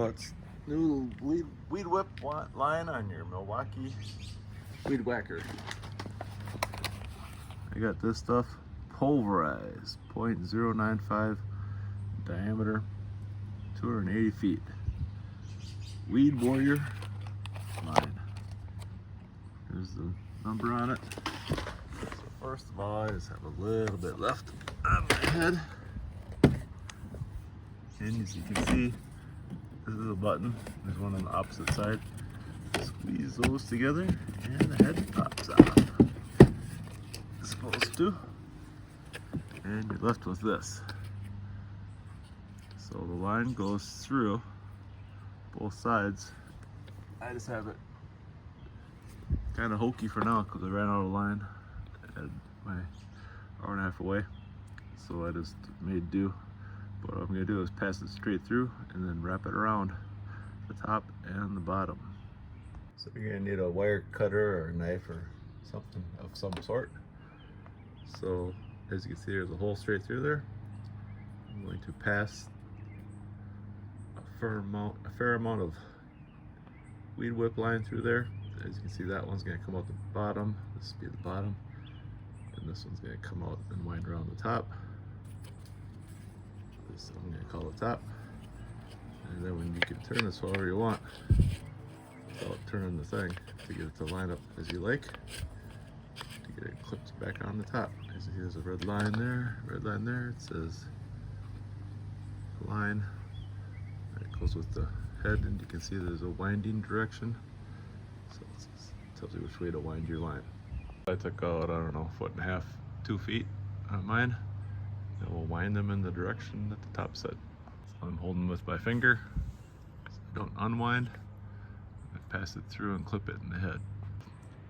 it's new weed whip line on your Milwaukee weed whacker. I got this stuff pulverized, 0.095 diameter, 280 feet. Weed Warrior line. There's the number on it. So first of all, I just have a little bit left on my head. And as you can see, this is a button. There's one on the opposite side. Squeeze those together and the head pops off. It's supposed to. And you're left with this. So the line goes through both sides. I just have it kind of hokey for now because I ran out of line at my hour and a half away. So I just made do. But what I'm going to do is pass it straight through and then wrap it around the top and the bottom. So you're going to need a wire cutter or a knife or something of some sort. So as you can see, there's a hole straight through there. I'm going to pass a fair amount of weed whip line through there. As you can see, that one's going to come out the bottom. This will be the bottom. And this one's going to come out and wind around the top. This I'm going to call the top. And then when you can turn this however you want without turning the thing to get it to line up as you like, to get it clipped back on the top. As you see, there's a red line there, it says line. It goes with the head, and you can see there's a winding direction. So it tells you which way to wind your line. I took out, I don't know, 1.5 feet, 2 feet on mine. And we'll wind them in the direction that the top said. So I'm holding with my finger, so I don't unwind. I pass it through and clip it in the head.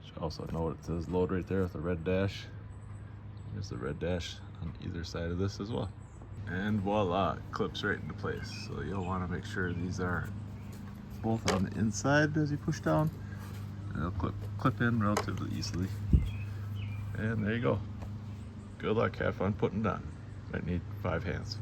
Should also note it says load right there with a red dash. There's the red dash on either side of this as well. And voila, it clips right into place. So you'll want to make sure these are both on the inside as you push down. And they'll clip in relatively easily. And there you go. Good luck, have fun putting it on. Might need 5 hands.